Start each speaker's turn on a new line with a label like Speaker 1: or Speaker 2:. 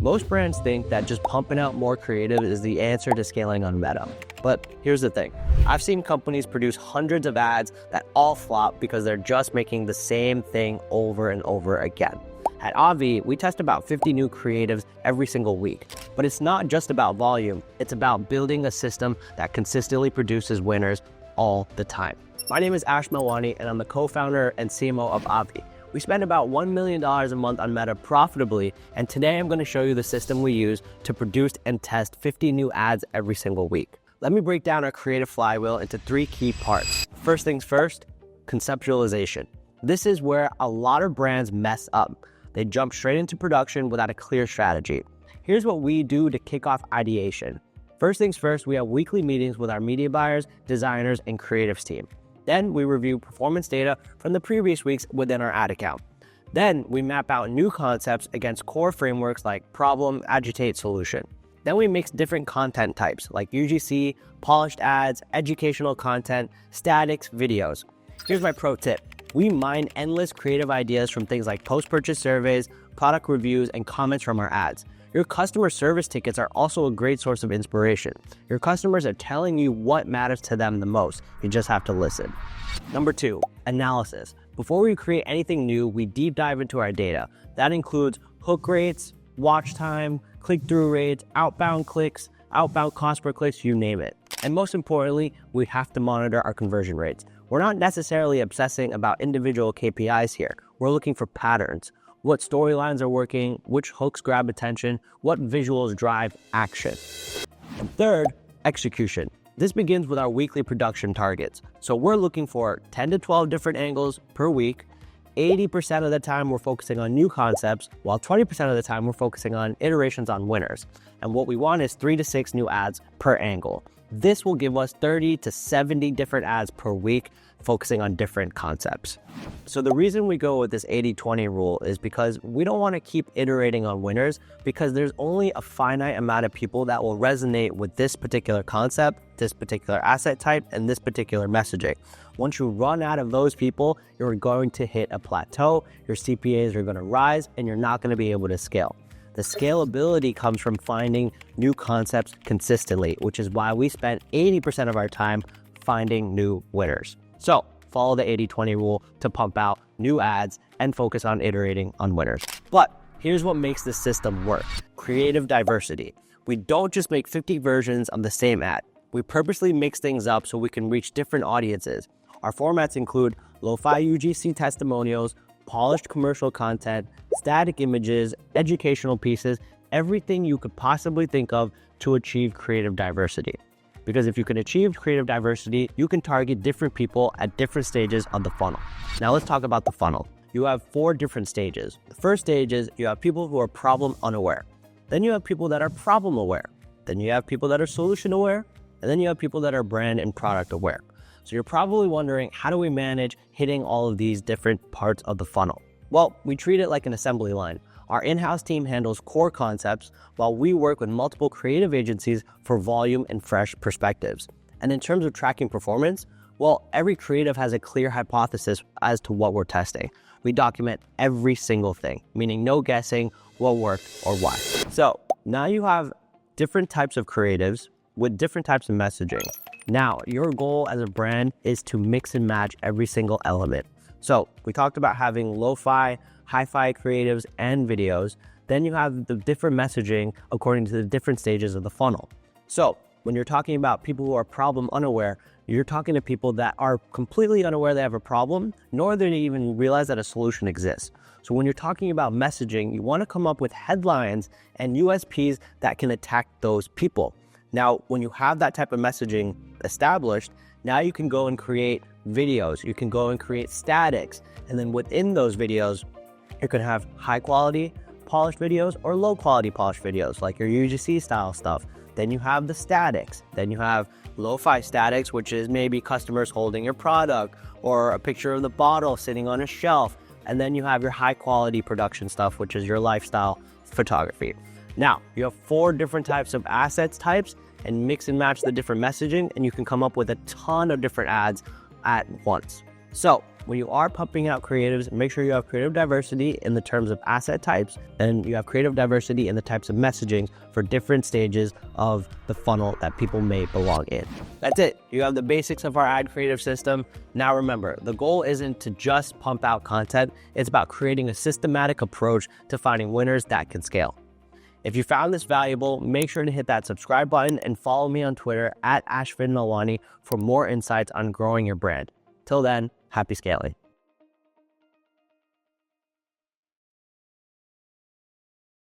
Speaker 1: Most brands think that just pumping out more creative is the answer to scaling on Meta. But here's the thing. I've seen companies produce hundreds of ads that all flop because they're just making the same thing over and over again. At Obvi, we test about 50 new creatives every single week. But it's not just about volume, it's about building a system that consistently produces winners all the time. My name is Ashvin Melwani, and I'm the co-founder and CMO of Obvi. We spend about $1 million a month on Meta profitably, and today I'm going to show you the system we use to produce and test 50 new ads every single week. Let me break down our creative flywheel into 3 key parts. First things first, conceptualization. This is where a lot of brands mess up. They jump straight into production without a clear strategy. Here's what we do to kick off ideation. First things first, we have weekly meetings with our media buyers, designers, and creatives team. Then we review performance data from the previous weeks within our ad account. Then we map out new concepts against core frameworks like problem, agitate, solution. Then we mix different content types like UGC, polished ads, educational content, statics, videos. Here's my pro tip. We mine endless creative ideas from things like post-purchase surveys, product reviews, and comments from our ads. Your customer service tickets are also a great source of inspiration. Your customers are telling you what matters to them the most. You just have to listen. Number 2, analysis. Before we create anything new, we deep dive into our data. That includes hook rates, watch time, click-through rates, outbound clicks, outbound cost per clicks, you name it. And most importantly, we have to monitor our conversion rates. We're not necessarily obsessing about individual KPIs here. We're looking for patterns. What storylines are working, which hooks grab attention, what visuals drive action. And third, execution. This begins with our weekly production targets. So we're looking for 10 to 12 different angles per week. 80% of the time we're focusing on new concepts, while 20% of the time we're focusing on iterations on winners. And what we want is 3 to 6 new ads per angle. This will give us 30 to 70 different ads per week, focusing on different concepts. So the reason we go with this 80-20 rule is because we don't want to keep iterating on winners, because there's only a finite amount of people that will resonate with this particular concept, this particular asset type, and this particular messaging. Once you run out of those people, you're going to hit a plateau, your CPAs are going to rise, and you're not going to be able to scale. The scalability comes from finding new concepts consistently, which is why we spend 80% of our time finding new winners. So follow the 80-20 rule to pump out new ads and focus on iterating on winners. But here's what makes this system work. Creative diversity. We don't just make 50 versions of the same ad. We purposely mix things up so we can reach different audiences. Our formats include lo-fi UGC testimonials, polished commercial content, static images, educational pieces, everything you could possibly think of to achieve creative diversity. Because if you can achieve creative diversity, you can target different people at different stages of the funnel. Now let's talk about the funnel. You have 4 different stages. The first stage is you have people who are problem unaware. Then you have people that are problem aware. Then you have people that are solution aware. And then you have people that are brand and product aware. So you're probably wondering, how do we manage hitting all of these different parts of the funnel? Well, we treat it like an assembly line. Our in-house team handles core concepts while we work with multiple creative agencies for volume and fresh perspectives. And in terms of tracking performance, well, every creative has a clear hypothesis as to what we're testing. We document every single thing, meaning no guessing what worked or why. So now you have different types of creatives with different types of messaging. Now, your goal as a brand is to mix and match every single element. So we talked about having lo-fi, hi-fi creatives and videos. Then you have the different messaging according to the different stages of the funnel. So when you're talking about people who are problem unaware, you're talking to people that are completely unaware they have a problem, nor do they even realize that a solution exists. So when you're talking about messaging, you want to come up with headlines and USPs that can attack those people. Now, when you have that type of messaging established, now you can go and create videos, you can go and create statics, and then within those videos, you can have high quality polished videos or low quality polished videos, like your UGC style stuff. Then you have the statics, then you have lo-fi statics, which is maybe customers holding your product or a picture of the bottle sitting on a shelf. And then you have your high quality production stuff, which is your lifestyle photography. Now, you have 4 different types of assets types, and mix and match the different messaging, and you can come up with a ton of different ads at once. So when you are pumping out creatives, make sure you have creative diversity in the terms of asset types, and you have creative diversity in the types of messaging for different stages of the funnel that people may belong in. That's it. You have the basics of our ad creative system. Now remember, the goal isn't to just pump out content. It's about creating a systematic approach to finding winners that can scale. If you found this valuable, make sure to hit that subscribe button and follow me on Twitter at Ashvin Melwani for more insights on growing your brand. Till then, happy scaling.